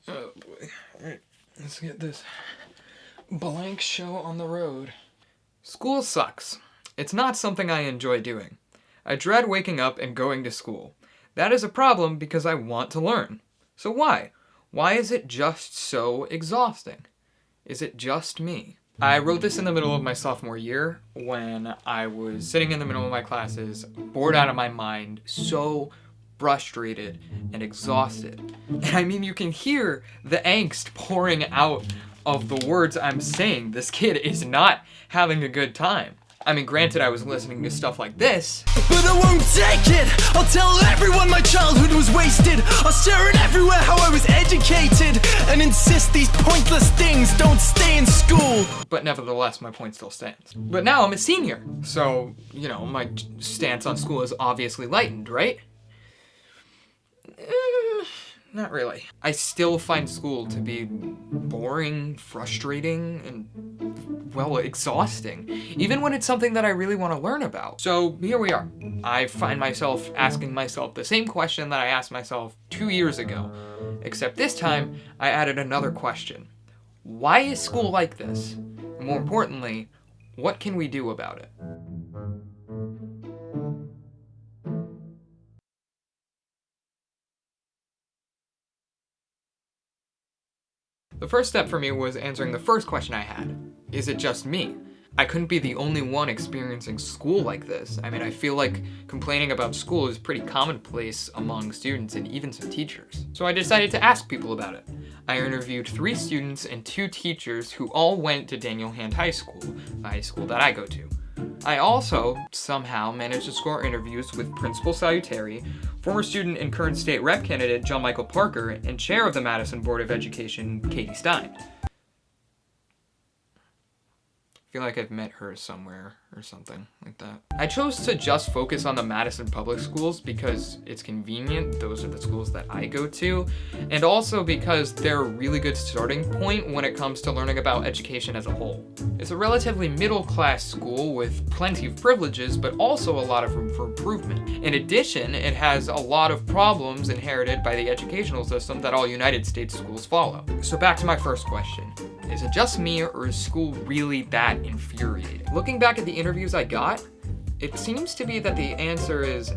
Oh boy. Alright, let's get this blank show on the road. School sucks. It's not something I enjoy doing. I dread waking up and going to school. That is a problem because I want to learn. So why? Why is it just so exhausting? Is it just me? I wrote this in the middle of my sophomore year when I was sitting in the middle of my classes, bored out of my mind, so frustrated and exhausted. And I mean, you can hear the angst pouring out of the words I'm saying. This kid is not having a good time. I mean, granted, I was listening to stuff like this. But I won't take it. I'll tell everyone my childhood was wasted. I'll share it everywhere how I was educated and insist these pointless things don't stay in school. But nevertheless, my point still stands. But now I'm a senior, so, you know, my stance on school is obviously lightened, right? Not really. I still find school to be boring, frustrating, and, well, exhausting. Even when it's something that I really want to learn about. So here we are. I find myself asking myself the same question that I asked myself 2 years ago. Except this time, I added another question. Why is school like this? And more importantly, what can we do about it? The first step for me was answering the first question I had. Is it just me? I couldn't be the only one experiencing school like this. I mean, I feel like complaining about school is pretty commonplace among students and even some teachers. So I decided to ask people about it. I interviewed 3 students and 2 teachers who all went to Daniel Hand High School, the high school that I go to. I also, somehow, managed to score interviews with Principal Salutary, former student and current state rep candidate John Michael Parker, and chair of the Madison Board of Education, Katie Stein. I feel like I've met her somewhere or something like that. I chose to just focus on the Madison Public Schools because it's convenient. Those are the schools that I go to. And also because they're a really good starting point when it comes to learning about education as a whole. It's a relatively middle-class school with plenty of privileges, but also a lot of room for improvement. In addition, it has a lot of problems inherited by the educational system that all United States schools follow. So back to my first question. Is it just me, or is school really that infuriating? Looking back at the interviews I got, it seems to be that the answer is,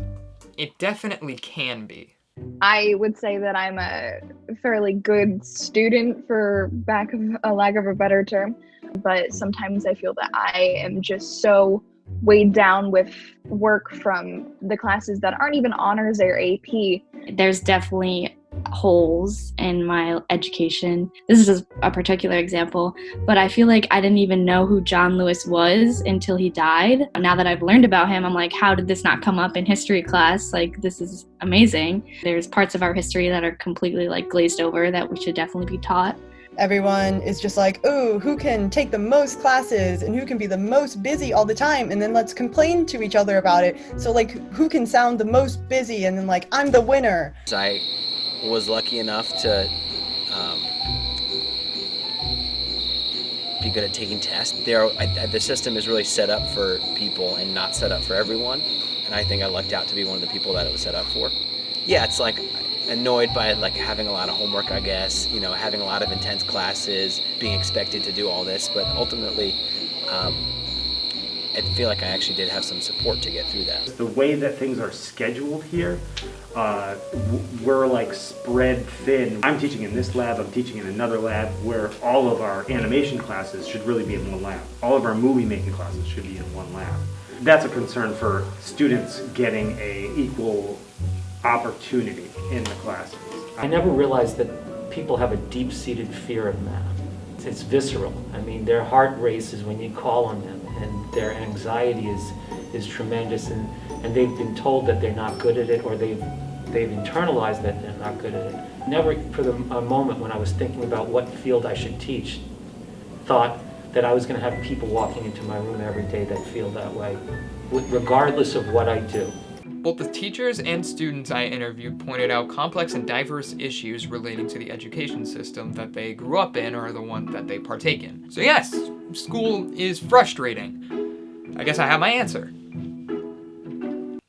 it definitely can be. I would say that I'm a fairly good student, for lack of a better term, but sometimes I feel that I am just so weighed down with work from the classes that aren't even honors or AP. There's definitely holes in my education. This is a particular example, but I feel like I didn't even know who John Lewis was until he died. Now that I've learned about him, I'm like, how did this not come up in history class? Like, this is amazing. There's parts of our history that are completely like glazed over that we should definitely be taught. Everyone is just like, ooh, who can take the most classes and who can be the most busy all the time, and then let's complain to each other about it. So like, who can sound the most busy, and then like, I'm the winner. I was lucky enough to be good at taking tests. The system is really set up for people and not set up for everyone, and I think I lucked out to be one of the people that it was set up for. Yeah, it's like annoyed by like having a lot of homework, I guess, you know, having a lot of intense classes, being expected to do all this, but ultimately I feel like I actually did have some support to get through that. The way that things are scheduled here, we're like spread thin. I'm teaching in this lab, I'm teaching in another lab, where all of our animation classes should really be in one lab. All of our movie making classes should be in one lab. That's a concern for students getting a equal opportunity in the classes. I never realized that people have a deep-seated fear of math. It's visceral. I mean, their heart races when you call on them, and their anxiety is tremendous, and they've been told that they're not good at it, or they've internalized that they're not good at it. Never for a moment when I was thinking about what field I should teach, thought that I was going to have people walking into my room every day that feel that way, regardless of what I do. Both the teachers and students I interviewed pointed out complex and diverse issues relating to the education system that they grew up in or the one that they partake in. So yes, school is frustrating. I guess I have my answer.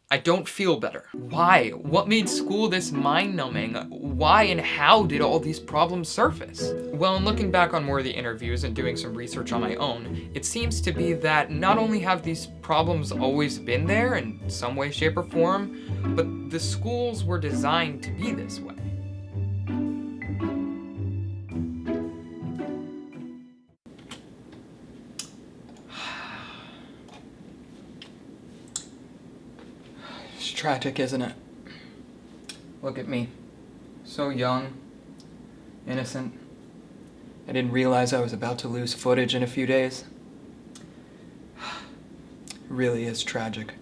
I don't feel better. Why? What made school this mind-numbing? why and how did all these problems surface? Well, in looking back on more of the interviews and doing some research on my own, it seems to be that not only have these problems always been there in some way, shape, or form, but the schools were designed to be this way. It's tragic, isn't it? Look at me. So young, innocent. I didn't realize I was about to lose footage in a few days. It really is tragic.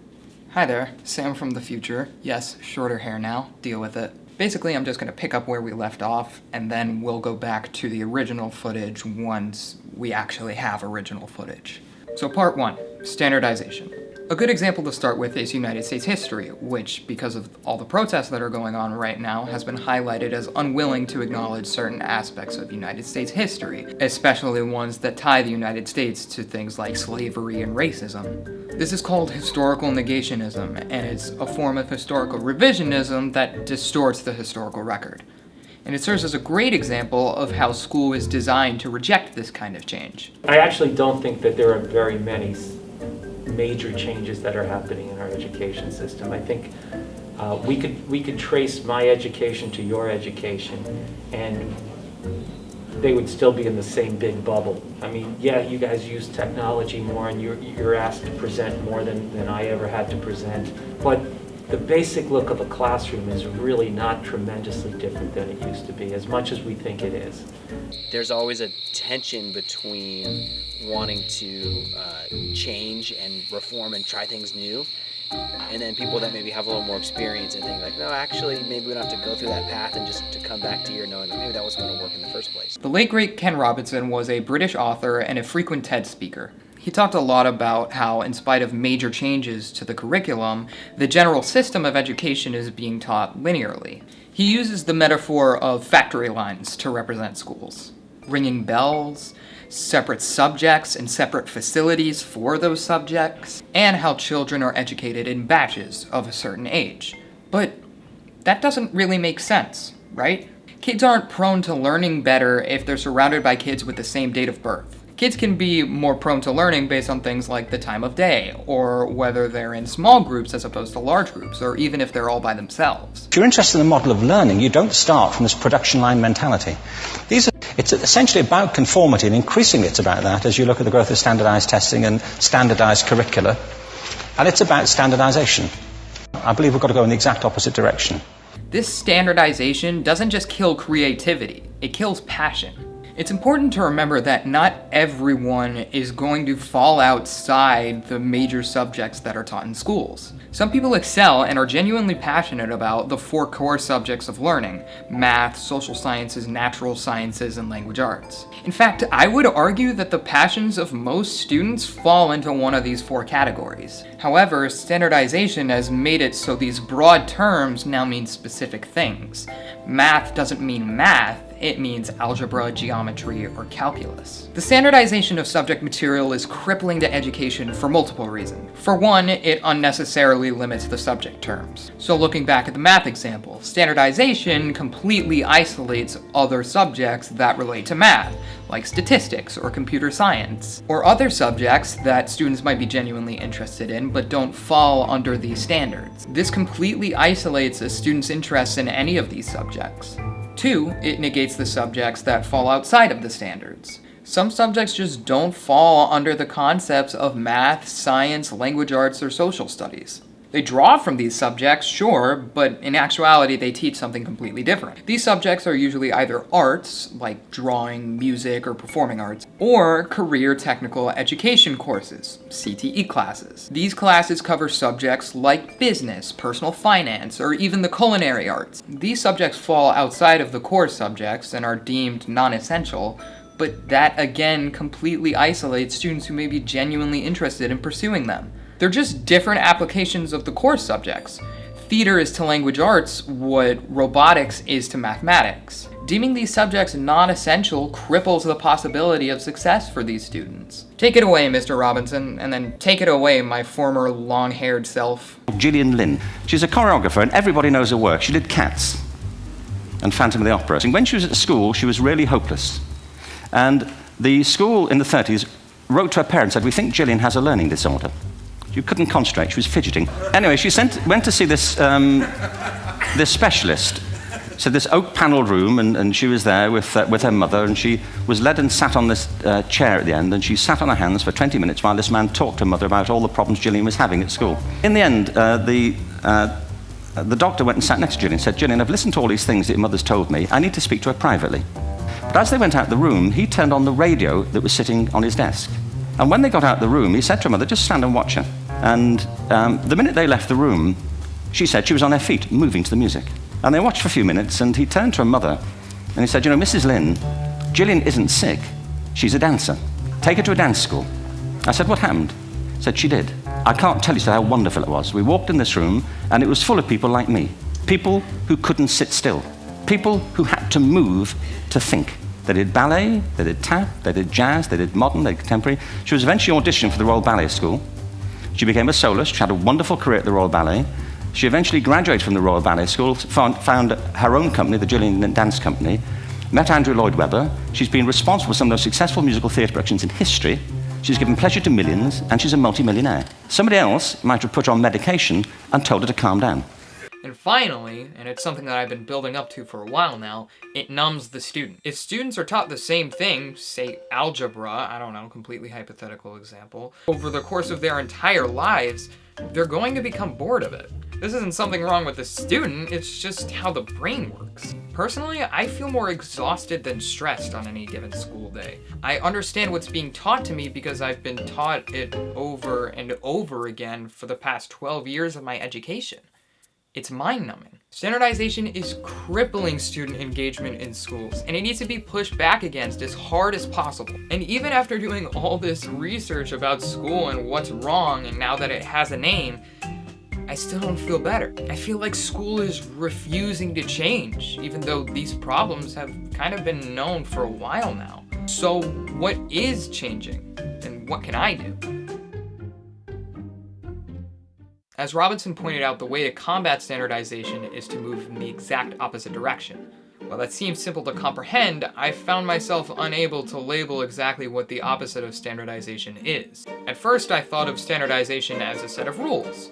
Hi there, Sam from the future. Yes, shorter hair now, deal with it. Basically, I'm just gonna pick up where we left off, and then we'll go back to the original footage once we actually have original footage. So part 1, standardization. A good example to start with is United States history, which, because of all the protests that are going on right now, has been highlighted as unwilling to acknowledge certain aspects of United States history, especially ones that tie the United States to things like slavery and racism. This is called historical negationism, and it's a form of historical revisionism that distorts the historical record. And it serves as a great example of how school is designed to reject this kind of change. I actually don't think that there are very many major changes that are happening in our education system. I think we could trace my education to your education, and they would still be in the same big bubble. I mean, yeah, you guys use technology more, and you're asked to present more than I ever had to present, but the basic look of a classroom is really not tremendously different than it used to be, as much as we think it is. There's always a tension between wanting to change and reform and try things new, and then people that maybe have a little more experience and think like, no, actually, maybe we don't have to go through that path and just to come back to here knowing that maybe that wasn't going to work in the first place. The late great Ken Robinson was a British author and a frequent TED speaker. He talked a lot about how, in spite of major changes to the curriculum, the general system of education is being taught linearly. He uses the metaphor of factory lines to represent schools. Ringing bells, separate subjects and separate facilities for those subjects, and how children are educated in batches of a certain age. But that doesn't really make sense, right? Kids aren't prone to learning better if they're surrounded by kids with the same date of birth. Kids can be more prone to learning based on things like the time of day, or whether they're in small groups as opposed to large groups, or even if they're all by themselves. If you're interested in the model of learning, you don't start from this production line mentality. It's essentially about conformity, and increasingly it's about that as you look at the growth of standardized testing and standardized curricula. And it's about standardization. I believe we've got to go in the exact opposite direction. This standardization doesn't just kill creativity, it kills passion. It's important to remember that not everyone is going to fall outside the major subjects that are taught in schools. Some people excel and are genuinely passionate about the 4 core subjects of learning: math, social sciences, natural sciences, and language arts. In fact, I would argue that the passions of most students fall into one of these 4 categories. However, standardization has made it so these broad terms now mean specific things. Math doesn't mean math, it means algebra, geometry, or calculus. The standardization of subject material is crippling to education for multiple reasons. For one, it unnecessarily limits the subject terms. So looking back at the math example, standardization completely isolates other subjects that relate to math, like statistics or computer science, or other subjects that students might be genuinely interested in but don't fall under these standards. This completely isolates a student's interest in any of these subjects. 2, it negates the subjects that fall outside of the standards. Some subjects just don't fall under the concepts of math, science, language arts, or social studies. They draw from these subjects, sure, but in actuality they teach something completely different. These subjects are usually either arts, like drawing, music, or performing arts, or career technical education courses, CTE classes. These classes cover subjects like business, personal finance, or even the culinary arts. These subjects fall outside of the core subjects and are deemed non-essential, but that again completely isolates students who may be genuinely interested in pursuing them. They're just different applications of the core subjects. Theater is to language arts what robotics is to mathematics. Deeming these subjects non-essential cripples the possibility of success for these students. Take it away, Mr. Robinson, and then take it away, my former long-haired self. Gillian Lynn. She's a choreographer and everybody knows her work. She did Cats. and Phantom of the Opera. And when she was at school, she was really hopeless. And the school in the 30s wrote to her parents and said, "We think Gillian has a learning disorder." She couldn't concentrate, she was fidgeting. Anyway, she went to see this, this specialist. So this oak-panelled room, and she was there with her mother, and she was led and sat on this chair at the end, and she sat on her hands for 20 minutes while this man talked to her mother about all the problems Gillian was having at school. In the end, the doctor went and sat next to Gillian and said, "Gillian, I've listened to all these things that your mother's told me. I need to speak to her privately." But as they went out the room, he turned on the radio that was sitting on his desk. And when they got out the room, he said to her mother, "Just stand and watch her." And the minute they left the room, she said she was on her feet, moving to the music. And they watched for a few minutes, and he turned to her mother, and he said, "You know, Mrs. Lynn, Gillian isn't sick. She's a dancer. Take her to a dance school." I said, "What happened?" He said, "She did. I can't tell you how wonderful it was. We walked in this room, and it was full of people like me. People who couldn't sit still. People who had to move to think. They did ballet, they did tap, they did jazz, they did modern, they did contemporary." She was eventually auditioned for the Royal Ballet School. She became a soloist. She had a wonderful career at the Royal Ballet. She eventually graduated from the Royal Ballet School, found her own company, the Gillian Dance Company, met Andrew Lloyd Webber. She's been responsible for some of the most successful musical theatre productions in history. She's given pleasure to millions, and she's a multi-millionaire. Somebody else might have put her on medication and told her to calm down. And finally, and it's something that I've been building up to for a while now, it numbs the student. If students are taught the same thing, say algebra, I don't know, completely hypothetical example, over the course of their entire lives, they're going to become bored of it. This isn't something wrong with the student, it's just how the brain works. Personally, I feel more exhausted than stressed on any given school day. I understand what's being taught to me because I've been taught it over and over again for the past 12 years of my education. It's mind-numbing. Standardization is crippling student engagement in schools, and it needs to be pushed back against as hard as possible. And even after doing all this research about school and what's wrong, and now that it has a name, I still don't feel better. I feel like school is refusing to change, even though these problems have kind of been known for a while now. So what is changing, and what can I do? As Robinson pointed out, the way to combat standardization is to move in the exact opposite direction. While that seems simple to comprehend, I found myself unable to label exactly what the opposite of standardization is. At first, I thought of standardization as a set of rules,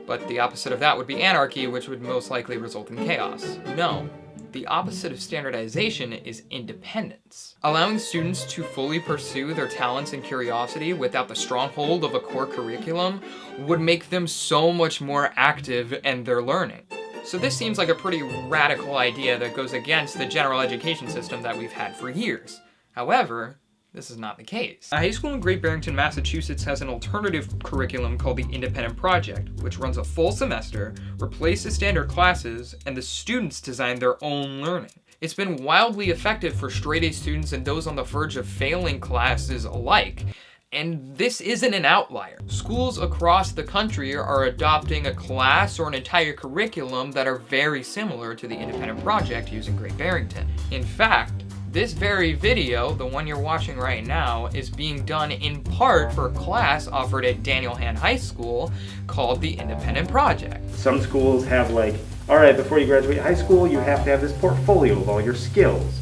but the opposite of that would be anarchy, which would most likely result in chaos. No. The opposite of standardization is independence. Allowing students to fully pursue their talents and curiosity without the stronghold of a core curriculum would make them so much more active in their learning. So this seems like a pretty radical idea that goes against the general education system that we've had for years. However, this is not the case. A high school in Great Barrington, Massachusetts has an alternative curriculum called the Independent Project, which runs a full semester, replaces standard classes, and the students design their own learning. It's been wildly effective for straight-A students and those on the verge of failing classes alike. And this isn't an outlier. Schools across the country are adopting a class or an entire curriculum that are very similar to the Independent Project used in Great Barrington. In fact, this very video, the one you're watching right now, is being done in part for a class offered at Daniel Hand High School called the Independent Project. Some schools have like, all right, before you graduate high school, you have to have this portfolio of all your skills.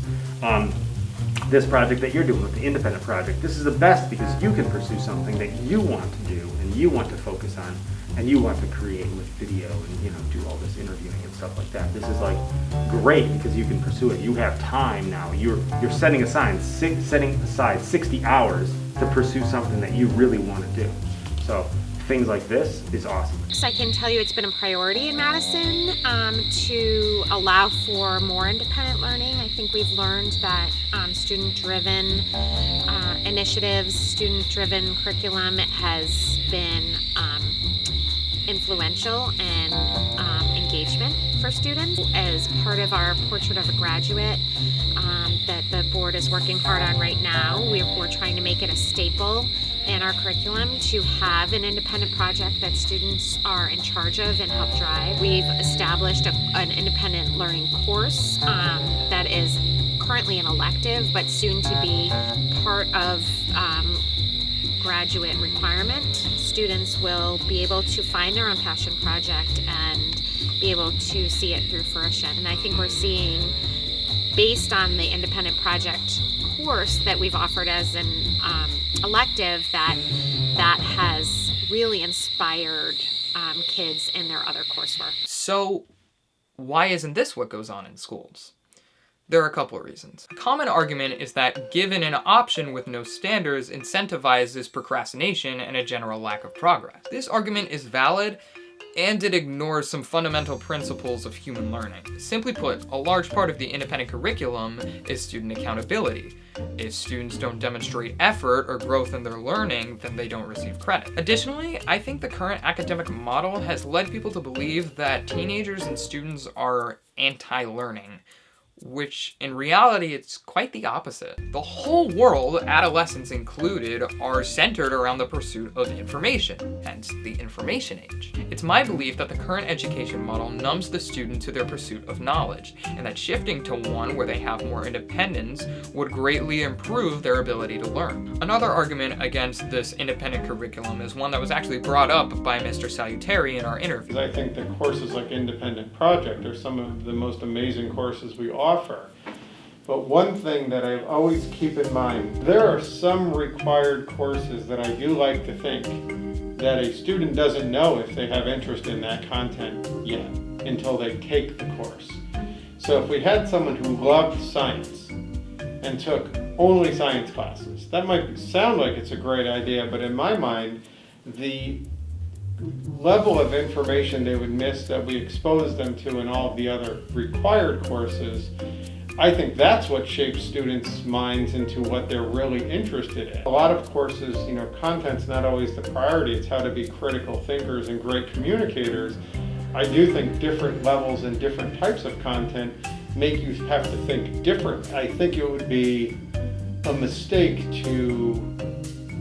This project that you're doing with the Independent Project, this is the best because you can pursue something that you want to do and you want to focus on and you want to create with video and do all this interviewing and stuff like that. This is like great because you can pursue it. You have time now. You're setting aside 60 hours to pursue something that you really want to do. So things like this is awesome. I can tell you it's been a priority in Madison to allow for more independent learning. I think we've learned that student-driven initiatives, student-driven curriculum has been influential in engagement for students. As part of our Portrait of a Graduate that the board is working hard on right now, we're trying to make it a staple in our curriculum to have an independent project that students are in charge of and help drive. We've established an independent learning course that is currently an elective but soon to be part of graduate requirement. Students will be able to find their own passion project and be able to see it through fruition. And I think we're seeing, based on the independent project course that we've offered as an elective, that has really inspired kids in their other coursework. So why isn't this what goes on in schools? There are a couple of reasons. A common argument is that given an option with no standards incentivizes procrastination and a general lack of progress. This argument is valid, and it ignores some fundamental principles of human learning. Simply put, a large part of the independent curriculum is student accountability. If students don't demonstrate effort or growth in their learning, then they don't receive credit. Additionally, I think the current academic model has led people to believe that teenagers and students are anti-learning, which in reality it's quite the opposite. The whole world, adolescents included, are centered around the pursuit of information, hence the information age. It's my belief that the current education model numbs the student to their pursuit of knowledge, and that shifting to one where they have more independence would greatly improve their ability to learn. Another argument against this independent curriculum is one that was actually brought up by Mr. Salutari in our interview. I think that courses like Independent Project are some of the most amazing courses we offer. But one thing that I always keep in mind, there are some required courses that I do like to think that a student doesn't know if they have interest in that content yet until they take the course. So if we had someone who loved science and took only science classes, that might sound like it's a great idea, but in my mind, the level of information they would miss that we expose them to in all of the other required courses, I think that's what shapes students' minds into what they're really interested in. A lot of courses, content's not always the priority. It's how to be critical thinkers and great communicators. I do think different levels and different types of content make you have to think different. I think it would be a mistake to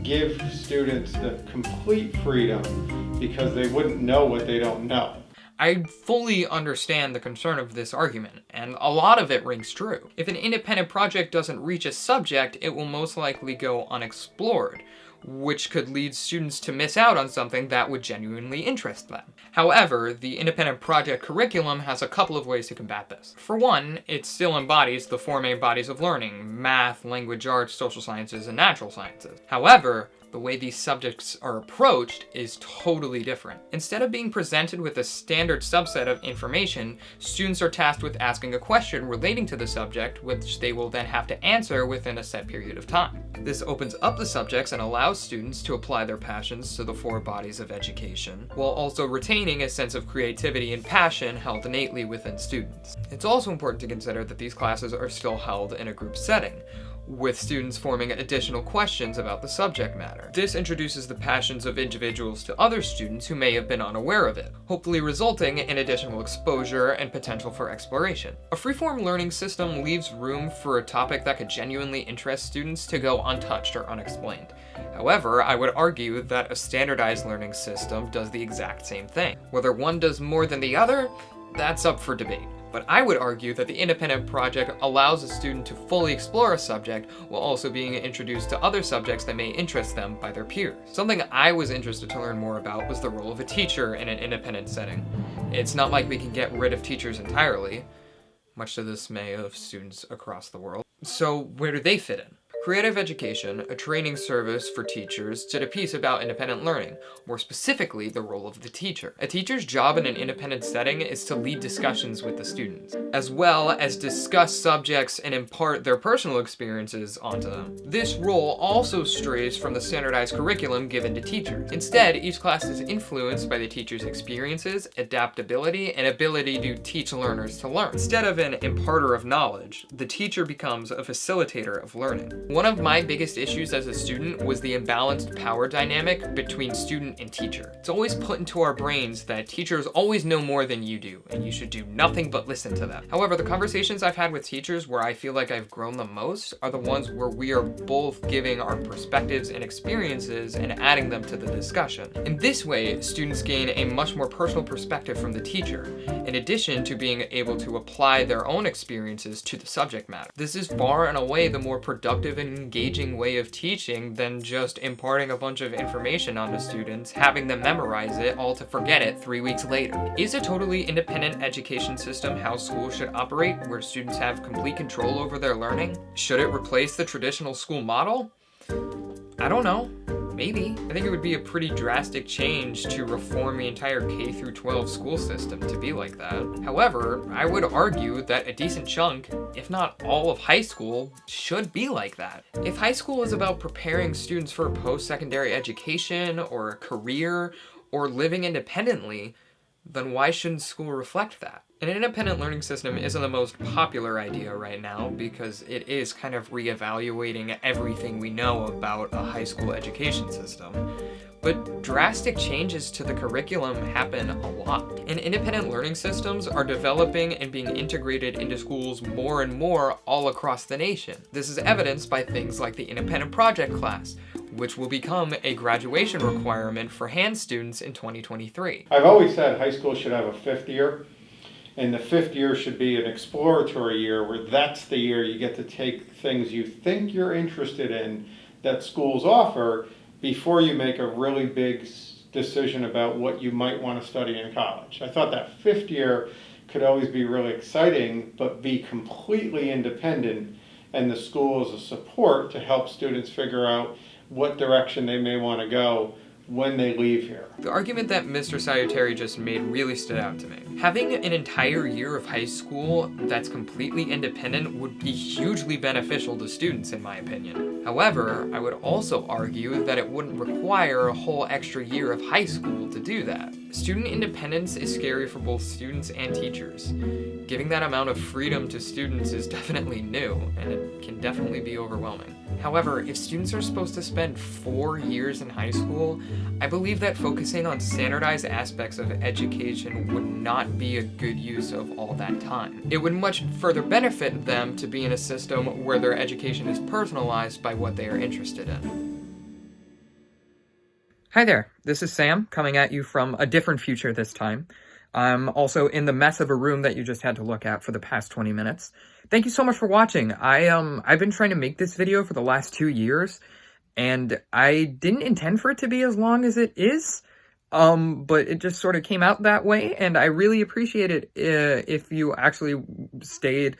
give students the complete freedom because they wouldn't know what they don't know. I fully understand the concern of this argument, and a lot of it rings true. If an independent project doesn't reach a subject, it will most likely go unexplored, which could lead students to miss out on something that would genuinely interest them. However, the independent project curriculum has a couple of ways to combat this. For one, it still embodies the four main bodies of learning: math, language arts, social sciences, and natural sciences. However, the way these subjects are approached is totally different. Instead of being presented with a standard subset of information, students are tasked with asking a question relating to the subject, which they will then have to answer within a set period of time. This opens up the subjects and allows students to apply their passions to the four bodies of education, while also retaining a sense of creativity and passion held innately within students. It's also important to consider that these classes are still held in a group setting, with students forming additional questions about the subject matter. This introduces the passions of individuals to other students who may have been unaware of it, hopefully resulting in additional exposure and potential for exploration. A freeform learning system leaves room for a topic that could genuinely interest students to go untouched or unexplained. However, I would argue that a standardized learning system does the exact same thing. Whether one does more than the other, that's up for debate. But I would argue that the independent project allows a student to fully explore a subject while also being introduced to other subjects that may interest them by their peers. Something I was interested to learn more about was the role of a teacher in an independent setting. It's not like we can get rid of teachers entirely, much to the dismay of students across the world. So where do they fit in? Creative Education, a training service for teachers, did a piece about independent learning, more specifically the role of the teacher. A teacher's job in an independent setting is to lead discussions with the students, as well as discuss subjects and impart their personal experiences onto them. This role also strays from the standardized curriculum given to teachers. Instead, each class is influenced by the teacher's experiences, adaptability, and ability to teach learners to learn. Instead of an imparter of knowledge, the teacher becomes a facilitator of learning. One of my biggest issues as a student was the imbalanced power dynamic between student and teacher. It's always put into our brains that teachers always know more than you do, and you should do nothing but listen to them. However, the conversations I've had with teachers where I feel like I've grown the most are the ones where we are both giving our perspectives and experiences and adding them to the discussion. In this way, students gain a much more personal perspective from the teacher, in addition to being able to apply their own experiences to the subject matter. This is far and away the more productive and engaging way of teaching than just imparting a bunch of information onto students, having them memorize it, all to forget it 3 weeks later. Is a totally independent education system how schools should operate, where students have complete control over their learning? Should it replace the traditional school model? I don't know. Maybe. I think it would be a pretty drastic change to reform the entire K-12 school system to be like that. However, I would argue that a decent chunk, if not all of high school, should be like that. If high school is about preparing students for a post-secondary education or a career or living independently, then why shouldn't school reflect that? An independent learning system isn't the most popular idea right now because it is kind of reevaluating everything we know about a high school education system. But drastic changes to the curriculum happen a lot. And independent learning systems are developing and being integrated into schools more and more all across the nation. This is evidenced by things like the independent project class, which will become a graduation requirement for hand students in 2023. I've always said high school should have a 5th year, and the 5th year should be an exploratory year where that's the year you get to take things you think you're interested in that schools offer before you make a really big decision about what you might want to study in college. I thought that 5th year could always be really exciting, but be completely independent, and the school is a support to help students figure out what direction they may want to go when they leave here. The argument that Mr. Salutary just made really stood out to me. Having an entire year of high school that's completely independent would be hugely beneficial to students, in my opinion. However, I would also argue that it wouldn't require a whole extra year of high school to do that. Student independence is scary for both students and teachers. Giving that amount of freedom to students is definitely new, and it can definitely be overwhelming. However, if students are supposed to spend 4 years in high school, I believe that focusing on standardized aspects of education would not be a good use of all that time. It would much further benefit them to be in a system where their education is personalized by what they are interested in. Hi there, this is Sam, coming at you from a different future this time. I'm also in the mess of a room that you just had to look at for the past 20 minutes. Thank you so much for watching. I've been trying to make this video for the last 2 years, and I didn't intend for it to be as long as it is, but it just sort of came out that way, and I really appreciate it if you actually stayed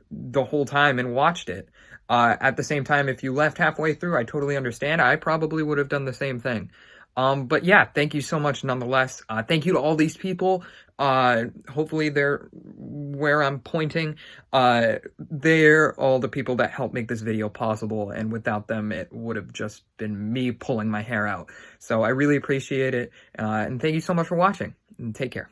the whole time and watched it. At the same time, if you left halfway through, I totally understand. I probably would have done the same thing. But yeah, thank you so much nonetheless. Thank you to all these people. Hopefully they're where I'm pointing. They're all the people that helped make this video possible, and without them, it would have just been me pulling my hair out. So I really appreciate it, and thank you so much for watching, and take care.